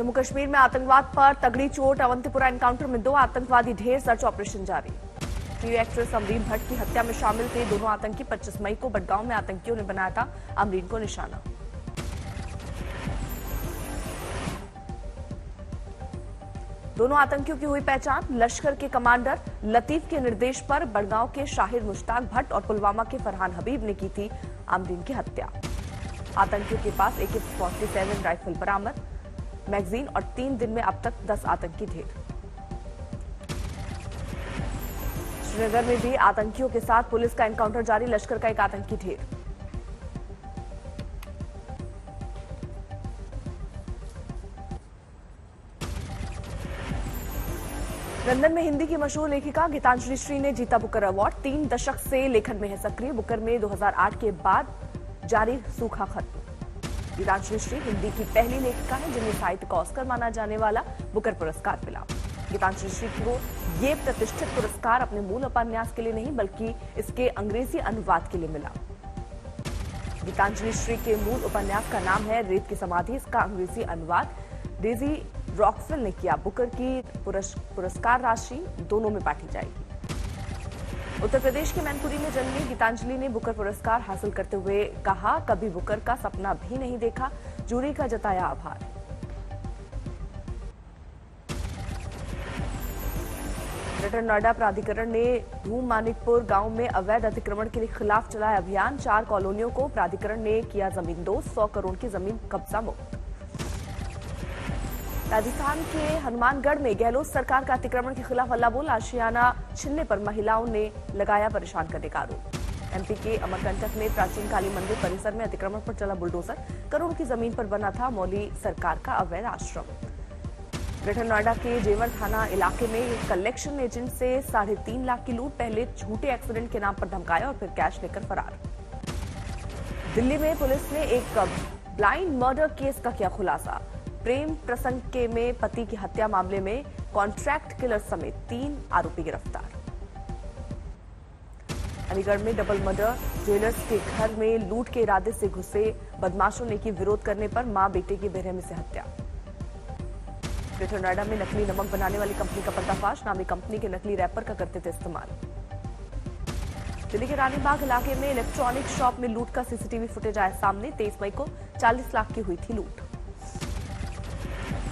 जम्मू कश्मीर में आतंकवाद पर तगड़ी चोट। अवंतीपुरा एनकाउंटर में 2 आतंकवादी ढेर, सर्च ऑपरेशन जारी। टीवी एक्ट्रेस अमरीन भट्ट की हत्या में शामिल थे दोनों आतंकी। 25 मई को बडगांव में आतंकियों ने बनाया था अमरीन को निशाना। दोनों आतंकियों की हुई पहचान। लश्कर के कमांडर लतीफ के निर्देश पर बडगांव के शाहिद मुश्ताक भट्ट और पुलवामा के फरहान हबीब ने की थी अमरीन की हत्या। आतंकियों के पास AK-47 राइफल बरामद, मैगजीन और 3 दिन में अब तक 10 आतंकी ढेर। श्रीनगर में भी आतंकियों के साथ पुलिस का एनकाउंटर जारी। लश्कर का एक आतंकी ढेर। लंदन में हिंदी की मशहूर लेखिका गीतांजलि श्री ने जीता बुकर अवार्ड। 3 दशक से लेखन में है सक्रिय। बुकर में 2008 के बाद जारी सूखा खत्म। गीतांजलि श्री हिंदी की पहली लेखिका है जिन्हें साहित्य का ऑस्कर माना जाने वाला बुकर पुरस्कार मिला। गीतांजलि श्री को ये प्रतिष्ठित पुरस्कार अपने मूल उपन्यास के लिए नहीं बल्कि इसके अंग्रेजी अनुवाद के लिए मिला। गीतांजलि श्री के मूल उपन्यास का नाम है रेत की समाधि। इसका अंग्रेजी अनुवाद डेजी रॉकफेल ने किया। बुकर की पुरस्कार राशि दोनों में बांटी जाएगी। उत्तर प्रदेश के मैनपुरी में जन्मी गीतांजलि ने बुकर पुरस्कार हासिल करते हुए कहा, कभी बुकर का सपना भी नहीं देखा, जूरी का जताया आभार। ग्रेटर नोएडा प्राधिकरण ने धूम मानिकपुर गांव में अवैध अतिक्रमण के खिलाफ चलाया अभियान। 4 कॉलोनियों को प्राधिकरण ने किया जमींदोज। 100 करोड़ की जमीन कब्जा मुक्त। राजस्थान के हनुमानगढ़ में गहलोत सरकार का अतिक्रमण के खिलाफ हल्ला बोल। आशियाना छिनने पर महिलाओं ने लगाया परेशान करने का आरोप। MP के अमरकंटक में प्राचीन काली मंदिर परिसर में अतिक्रमण पर चला बुलडोजर। करोड़ की जमीन पर बना था मौली सरकार का अवैध आश्रम। ग्रेटर नोएडा के जेवर थाना इलाके में कलेक्शन एजेंट से 3.5 लाख की लूट। पहले झूठे एक्सीडेंट के नाम पर धमकाया और फिर कैश लेकर फरार। दिल्ली में पुलिस ने एक ब्लाइंड मर्डर केस का किया खुलासा। प्रेम प्रसंग के में पति की हत्या मामले में कॉन्ट्रैक्ट किलर समेत 3 आरोपी गिरफ्तार। अलीगढ़ में डबल मर्डर। ज्वेलर्स के घर में लूट के इरादे से घुसे बदमाशों ने की विरोध करने पर मां बेटे की बेरहमी से हत्या। ग्रेटर नोएडा में नकली नमक बनाने वाली कंपनी का पर्दाफाश। नामी कंपनी के नकली रैपर का करते थे इस्तेमाल। दिल्ली के रानीबाग इलाके में इलेक्ट्रॉनिक शॉप में लूट का CCTV फुटेज आया सामने। 23 मई को 40 लाख की हुई थी लूट।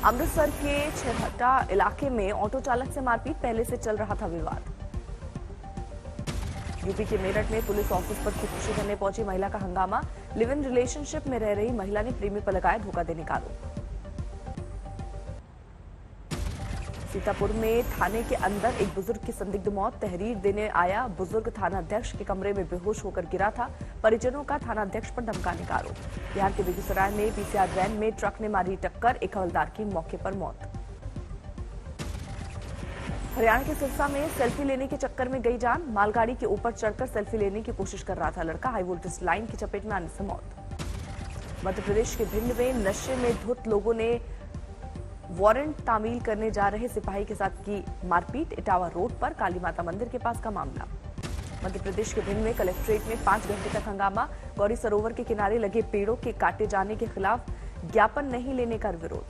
अमृतसर के छहटा इलाके में ऑटो चालक से मारपीट। पहले से चल रहा था विवाद। यूपी के मेरठ में पुलिस ऑफिस पर खुदकुशी करने पहुंची महिला का हंगामा। लिव इन रिलेशनशिप में रह रही महिला ने प्रेमी पर लगाया धोखा देने का आरोप। सीतापुर में थाने के अंदर एक बुजुर्ग की संदिग्ध मौत। तहरीर देने आया बुजुर्ग थाना अध्यक्ष के कमरे में बेहोश होकर गिरा था। परिजनों का थाना अध्यक्ष पर धमकाने का आरोप। बिहार के बेगूसराय में PCR वैन में ट्रक ने मारी टक्कर। एक हवलदार की मौके पर मौत। हरियाणा के सिरसा में सेल्फी लेने के चक्कर में गई जान। मालगाड़ी के ऊपर चढ़कर सेल्फी लेने की कोशिश कर रहा था लड़का। हाई वोल्टेज लाइन की चपेट में आने से मौत। मध्य प्रदेश के भिंड में नशे में धुत लोगों ने वारंट तामील करने जा रहे सिपाही के साथ की मारपीट। इटावा रोड पर काली माता मंदिर के पास का मामला। मध्य प्रदेश के भिंड में कलेक्ट्रेट में 5 घंटे तक हंगामा। गौरी सरोवर के किनारे लगे पेड़ों के काटे जाने के खिलाफ ज्ञापन नहीं लेने का विरोध।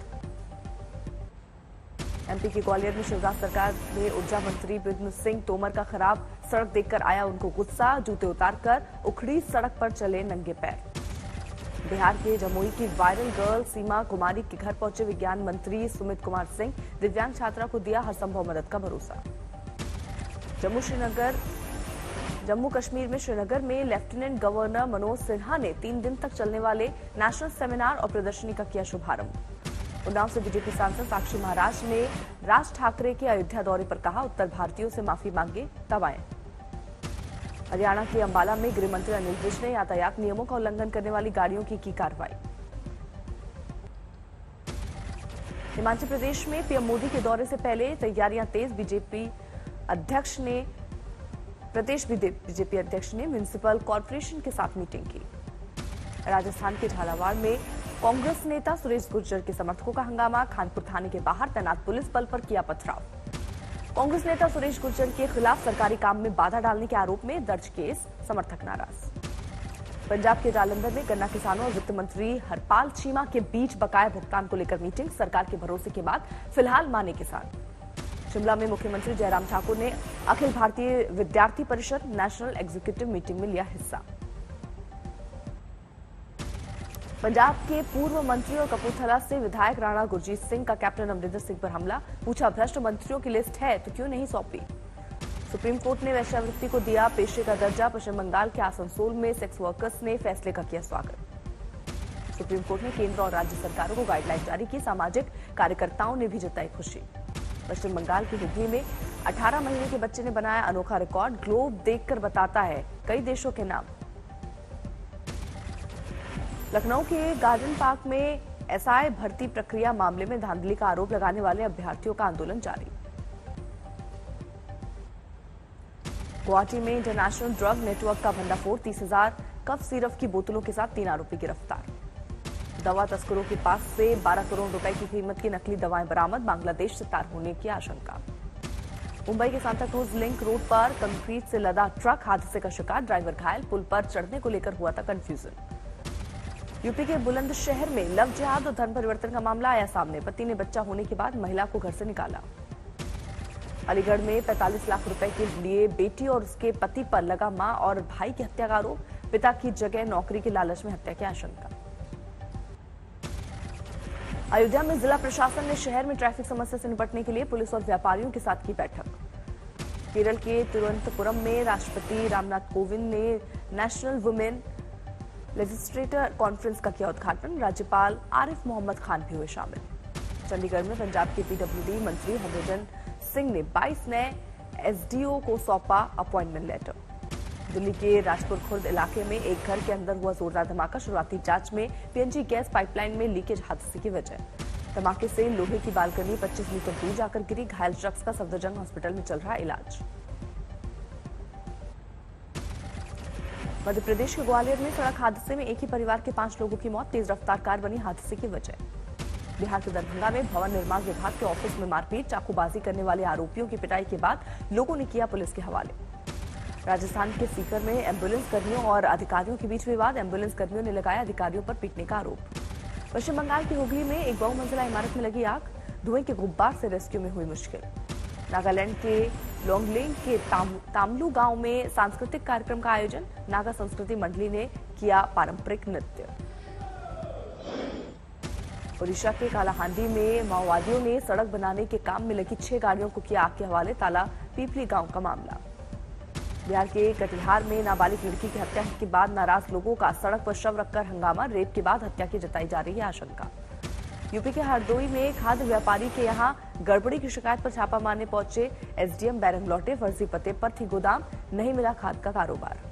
MP के ग्वालियर में शिवराज सरकार ने ऊर्जा मंत्री विष्णु सिंह तोमर का खराब सड़क देखकर आया उनको गुस्सा। जूते उतारकर उखड़ी सड़क पर चले नंगे पैर। बिहार के जमुई की वायरल गर्ल सीमा कुमारी के घर पहुंचे विज्ञान मंत्री सुमित कुमार सिंह। दिव्यांग छात्रा को दिया हर संभव मदद का भरोसा। जम्मू कश्मीर में श्रीनगर में लेफ्टिनेंट गवर्नर मनोज सिन्हा ने 3 दिन तक चलने वाले नेशनल सेमिनार और प्रदर्शनी का किया शुभारंभ। उन्नाव से बीजेपी सांसद साक्षी महाराज ने राज ठाकरे के अयोध्या दौरे पर कहा, उत्तर भारतीयों से माफी मांगे तब आए। हरियाणा के अंबाला में गृह मंत्री अनिल विज ने यातायात नियमों का उल्लंघन करने वाली गाड़ियों की कार्रवाई। हिमाचल प्रदेश में पीएम मोदी के दौरे से पहले तैयारियां तेज। प्रदेश बीजेपी अध्यक्ष ने म्युनिसिपल कॉर्पोरेशन के साथ मीटिंग की। राजस्थान के झालावाड़ में कांग्रेस नेता सुरेश गुर्जर के समर्थकों का हंगामा। खानपुर थाने के बाहर तैनात पुलिस बल पर किया पथराव। कांग्रेस नेता सुरेश गुर्जर के खिलाफ सरकारी काम में बाधा डालने के आरोप में दर्ज केस। समर्थक नाराज। पंजाब के जालंधर में गन्ना किसानों और वित्त मंत्री हरपाल चीमा के बीच बकाया भुगतान को लेकर मीटिंग, सरकार के भरोसे के बाद फिलहाल माने किसान। शिमला में मुख्यमंत्री जयराम ठाकुर ने अखिल भारतीय विद्यार्थी परिषद नेशनल एग्जीक्यूटिव मीटिंग में लिया हिस्सा। पंजाब के पूर्व मंत्री और कपूरथला से विधायक राणा गुरजीत सिंह का कैप्टन अमरिंदर सिंह पर हमला, पूछा भ्रष्ट मंत्रियों की लिस्ट है तो क्यों नहीं सौंपी। सुप्रीम कोर्ट ने वेश्यावृत्ति को दिया पेशे का दर्जा, पश्चिम बंगाल के आसनसोल में सेक्स वर्कर्स ने फैसले का किया स्वागत। सुप्रीम कोर्ट ने केंद्र और राज्य सरकारों को गाइडलाइन जारी की, सामाजिक कार्यकर्ताओं ने भी जताई खुशी। पश्चिम बंगाल की हुगली में 18 महीने के बच्चे ने बनाया अनोखा रिकॉर्ड, ग्लोब देखकर बताता है कई देशों के नाम। लखनऊ के गार्डन पार्क में एसआई भर्ती प्रक्रिया मामले में धांधली का आरोप लगाने वाले अभ्यर्थियों का आंदोलन जारी। गुवाहाटी में इंटरनेशनल ड्रग नेटवर्क का भंडाफोड़, 30,000 कफ सिरप की बोतलों के साथ 3 आरोपी गिरफ्तार। दवा तस्करों के पास से 12 करोड़ रुपए की कीमत की नकली दवाएं बरामद, बांग्लादेश से तार होने की आशंका। मुंबई के सांता क्रूज लिंक रोड पर कंक्रीट से लदा ट्रक हादसे का शिकार, ड्राइवर घायल, पुल पर चढ़ने को लेकर हुआ था कंफ्यूजन। यूपी के बुलंदशहर में लव जिहाद और धर्म परिवर्तन का मामला आया सामने, पति ने बच्चा होने के बाद महिला को घर से निकाला। अलीगढ़ में 45 लाख रुपए के लिए बेटी और उसके पति पर लगा मां और भाई की हत्या का आरोप, पिता की जगह नौकरी के लालच में हत्या की आशंका। अयोध्या में जिला प्रशासन ने शहर में ट्रैफिक समस्या से निपटने के लिए पुलिस और व्यापारियों के साथ की बैठक। केरल के तिरुवनंतपुरम में राष्ट्रपति रामनाथ कोविंद ने नेशनल वुमेन लेजिस्लेटर कॉन्फ्रेंस का किया उद्घाटन, राज्यपाल आरिफ मोहम्मद खान भी हुए शामिल। चंडीगढ़ में पंजाब के पीडब्ल्यूडी मंत्री हरभजन सिंह ने 22 नए एसडीओ को सौंपा अपॉइंटमेंट लेटर। दिल्ली के राजपुर खुर्द इलाके में एक घर के अंदर हुआ जोरदार धमाका, शुरुआती जांच में पीएनजी गैस पाइपलाइन में लीकेज हादसे की वजह। धमाके से लोहे की बालकनी 25 मीटर दूर जाकर गिरी, घायल शख्स का सफदरजंग हॉस्पिटल में चल रहा इलाज। मध्य प्रदेश के ग्वालियर में सड़क हादसे में एक ही परिवार के 5 लोगों की मौत, तेज रफ्तार कार बनी हादसे की वजह। बिहार के दरभंगा में भवन निर्माण विभाग के ऑफिस में मारपीट, चाकूबाजी करने वाले आरोपियों की पिटाई के बाद लोगों ने किया पुलिस के हवाले। राजस्थान के सीकर में एम्बुलेंस कर्मियों और अधिकारियों के बीच विवाद, एम्बुलेंस कर्मियों ने लगाया अधिकारियों पर पीटने का आरोप। पश्चिम बंगाल की हुगली में एक बहुमंजिला इमारत में लगी आग, धुएं के गुब्बार से रेस्क्यू में हुई मुश्किल। नागालैंड के लोंगलेंग के तामलू गांव में सांस्कृतिक कार्यक्रम का आयोजन, नागा संस्कृति मंडली ने किया पारंपरिक नृत्य। ओडिशा के कालाहांडी में माओवादियों ने सड़क बनाने के काम में लगी 6 गाड़ियों को किया आग के हवाले, ताला पीपली गांव का मामला। बिहार के कटिहार में नाबालिग लड़की की हत्या के बाद नाराज लोगों का सड़क पर शव रखकर हंगामा, रेप के बाद हत्या की जताई जा रही है आशंका। यूपी के हरदोई में खाद्य व्यापारी के यहां गड़बड़ी की शिकायत पर छापा मारने पहुंचे एसडीएम बैरंग लौटे, फर्जी पते पर थी गोदाम, नहीं मिला खाद का कारोबार।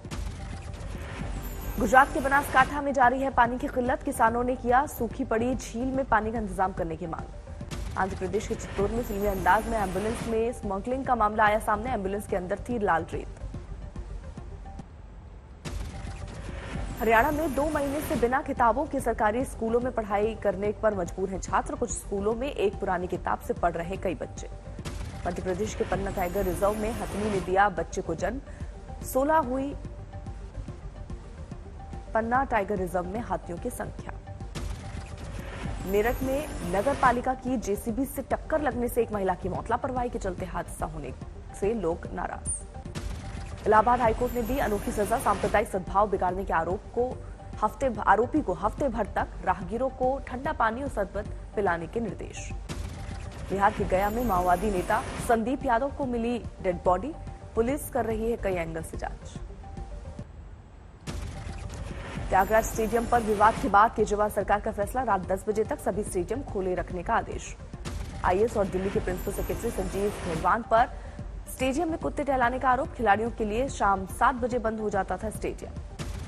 गुजरात के बनासकांठा में जारी है पानी की किल्लत, किसानों ने किया सूखी पड़ी झील में पानी का इंतजाम करने की मांग। आंध्र प्रदेश के चित्तौड़ में फिल्मी अंदाज में एम्बुलेंस में स्मगलिंग का मामला आया सामने, एम्बुलेंस के अंदर थी लाल रेत। हरियाणा में 2 महीने से बिना किताबों के सरकारी स्कूलों में पढ़ाई करने पर मजबूर हैं छात्र, कुछ स्कूलों में एक पुरानी किताब से पढ़ रहे कई बच्चे। मध्य प्रदेश के पन्ना टाइगर रिजर्व में हथनी ने दिया बच्चे को जन्म, 16 हुई पन्ना टाइगर रिजर्व में हाथियों की संख्या। मेरठ में नगर पालिका की जेसीबी से टक्कर लगने से एक महिला की मौत, लापरवाही के चलते हादसा होने से लोग नाराज। इलाहाबाद हाईकोर्ट ने दी अनोखी सजा, सांप्रदायिक सद्भाव बिगाड़ने के आरोपी को हफ्ते भर तक राहगीरों को ठंडा पानी और शरबत पिलाने के निर्देश। बिहार के गया में माओवादी नेता संदीप यादव को मिली डेड बॉडी, पुलिस कर रही है कई एंगल से जांच। त्यागराज स्टेडियम पर विवाद के बाद केजरीवाल सरकार का फैसला, रात 10 बजे तक सभी स्टेडियम खोले रखने का आदेश। आईएएस और दिल्ली के प्रिंसिपल सेक्रेटरी संजीव मेहरवान पर स्टेडियम में कुत्ते टहलाने का आरोप, खिलाड़ियों के लिए शाम 7 बजे बंद हो जाता था स्टेडियम।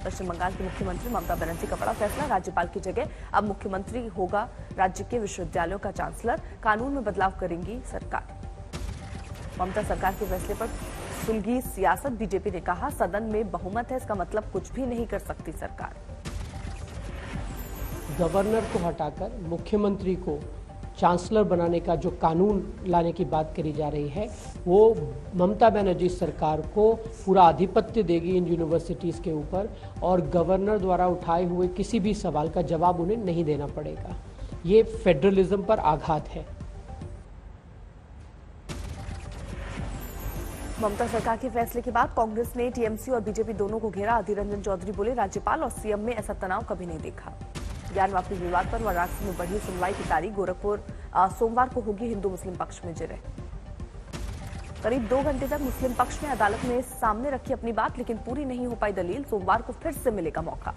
पश्चिम बंगाल की मुख्यमंत्री ममता बनर्जी का बड़ा फैसला, राज्यपाल की जगह अब मुख्यमंत्री होगा राज्य के विश्वविद्यालयों का चांसलर, कानून में बदलाव करेंगी सरकार। ममता सरकार के फैसले पर सुलगी सियासत, बीजेपी ने कहा सदन में बहुमत है, इसका मतलब कुछ भी नहीं कर सकती सरकार। गवर्नर को हटाकर मुख्यमंत्री को चांसलर बनाने का जो कानून लाने की बात करी जा रही है, वो ममता बनर्जी सरकार को पूरा आधिपत्य देगी इन यूनिवर्सिटीज़ के ऊपर, और गवर्नर द्वारा उठाए हुए किसी भी सवाल का जवाब उन्हें नहीं देना पड़ेगा। ये फेडरलिज्म पर आघात है। ममता सरकार के फैसले के बाद कांग्रेस ने टीएमसी और बीजेपी दोनों को घेरा। अधीर रंजन चौधरी बोले, राज्यपाल और सीएम में ऐसा तनाव कभी नहीं देखा। ज्ञान वापसी विवाद पर वाराणसी में बढ़ी सुनवाई की तारीख। गोरखपुर सोमवार को होगी। हिंदू मुस्लिम पक्ष में जिरह। करीब 2 घंटे तक मुस्लिम पक्ष ने अदालत में सामने रखी अपनी बात, लेकिन पूरी नहीं हो पाई दलील। सोमवार को फिर से मिलेगा मौका।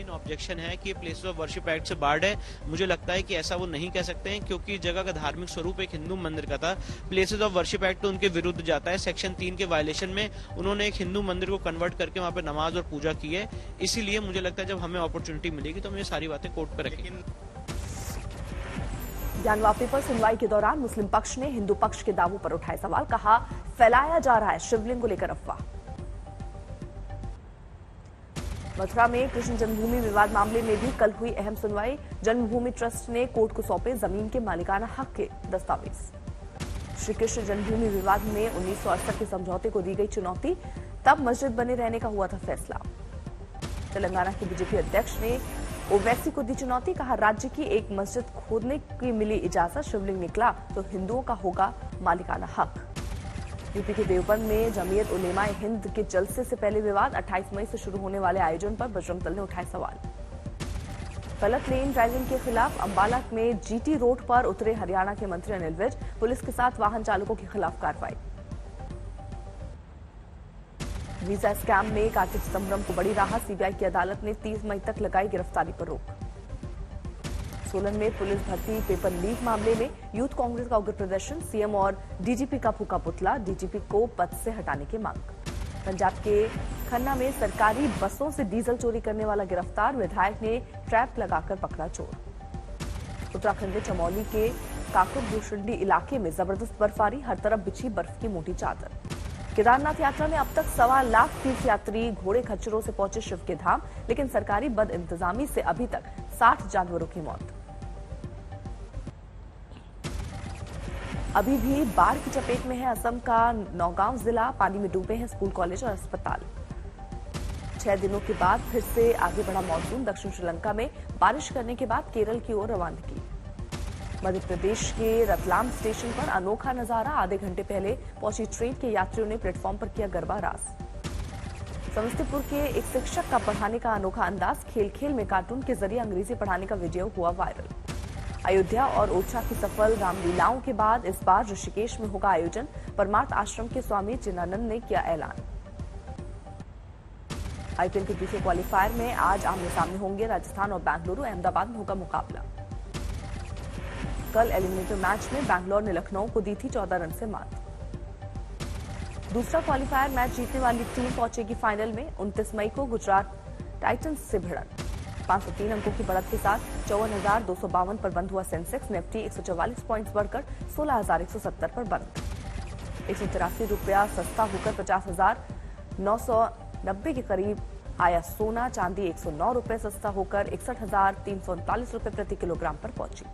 ऑब्जेक्शन है कि प्लेसेस ऑफ वर्शिप एक्ट से बार्ड है। मुझे लगता है कि ऐसा वो नहीं कह सकते हैं, क्योंकि जगह का धार्मिक स्वरूप एक हिंदू मंदिर का था। प्लेसेस ऑफ वर्शिप एक्ट तो उनके विरुद्ध जाता है। सेक्शन 3 के वायलेशन में उन्होंने एक हिंदू मंदिर को कन्वर्ट करके वहां पे नमाज और पूजा की है। इसीलिए मुझे लगता है जब हमें अपॉर्चुनिटी मिलेगी तो हम ये सारी बातें कोर्ट पर रखेंगे। ज्ञान वापसी पर सुनवाई के दौरान मुस्लिम पक्ष ने हिंदू पक्ष के दावों पर उठाए सवाल। कहा, फैलाया जा रहा है शिवलिंग को लेकर अफवाह। मथुरा में कृष्ण जन्मभूमि विवाद मामले में भी कल हुई अहम सुनवाई। जन्मभूमि ट्रस्ट ने कोर्ट को सौंपे जमीन के मालिकाना हक के दस्तावेज। श्री कृष्ण जन्मभूमि विवाद में 1968 के समझौते को दी गई चुनौती। तब मस्जिद बने रहने का हुआ था फैसला। तेलंगाना के बीजेपी अध्यक्ष ने ओवैसी को दी चुनौती। कहा, राज्य की एक मस्जिद खोदने की मिली इजाजत, शिवलिंग निकला तो हिंदुओं का होगा मालिकाना हक। यूपी के देवबंद में जमीयत उलेमाए हिंद के जलसे से पहले विवाद। 28 मई से शुरू होने वाले आयोजन पर बजरंग दल ने उठाए सवाल। गलत लेन ड्राइविंग के खिलाफ अंबाला में जीटी रोड पर उतरे हरियाणा के मंत्री अनिल विज। पुलिस के साथ वाहन चालकों के खिलाफ कार्रवाई। वीजा स्कैम में कार्ति चिदंबरम को बड़ी राहत। सीबीआई की अदालत ने 30 मई तक लगाई गिरफ्तारी पर रोक। सोलन में पुलिस भर्ती पेपर लीक मामले में यूथ कांग्रेस का उग्र प्रदर्शन। सीएम और डीजीपी का फूका पुतला। डीजीपी को पद से हटाने की मांग। पंजाब के खन्ना में सरकारी बसों से डीजल चोरी करने वाला गिरफ्तार। विधायक ने ट्रैप लगाकर पकड़ा चोर। उत्तराखंड के चमोली के काकुर भूषंडी इलाके में जबरदस्त बर्फबारी। हर तरफ बिछी बर्फ की मोटी चादर। केदारनाथ यात्रा में अब तक 1.25 लाख तीर्थयात्री घोड़े खच्चरों से पहुंचे शिव के धाम, लेकिन सरकारी बद इंतजामी से अभी तक 60 जानवरों की मौत। अभी भी बाढ़ की चपेट में है असम का नौगांव जिला। पानी में डूबे हैं स्कूल, कॉलेज और अस्पताल। 6 दिनों के बाद फिर से आगे बढ़ा मॉनसून। दक्षिण श्रीलंका में बारिश करने के बाद केरल की ओर रवानगी। मध्य प्रदेश के रतलाम स्टेशन पर अनोखा नजारा। आधे घंटे पहले पहुंची ट्रेन के यात्रियों ने प्लेटफॉर्म पर किया गरबा रास। समस्तीपुर के एक शिक्षक का पढ़ाने का अनोखा अंदाज। खेल खेल में कार्टून के जरिए अंग्रेजी पढ़ाने का वीडियो हुआ वायरल। अयोध्या और ओरछा की सफल रामलीलाओं के बाद इस बार ऋषिकेश में होगा आयोजन। परमार्थ आश्रम के स्वामी चिन्नानंद ने किया ऐलान। आईपीएल के दूसरे क्वालीफायर में आज आमने सामने होंगे राजस्थान और बेंगलुरु। अहमदाबाद में होगा मुकाबला। कल एलिमिनेटर मैच में बैंगलोर ने लखनऊ को दी थी 14 रन से मात। दूसरा क्वालीफायर मैच जीतने वाली टीम पहुंचेगी फाइनल में। 29 मई को गुजरात टाइटंस से भिड़ंत। 503 अंकों की बढ़त के साथ 54,252 पर बंद हुआ सेंसेक्स। निफ्टी 144 पॉइंट्स बढ़कर 16,170 पर बंद। 183 रुपया सस्ता होकर 50,990 के करीब आया सोना। चांदी 109 रुपये सस्ता होकर 61,339 रुपये प्रति किलोग्राम पर पहुंची।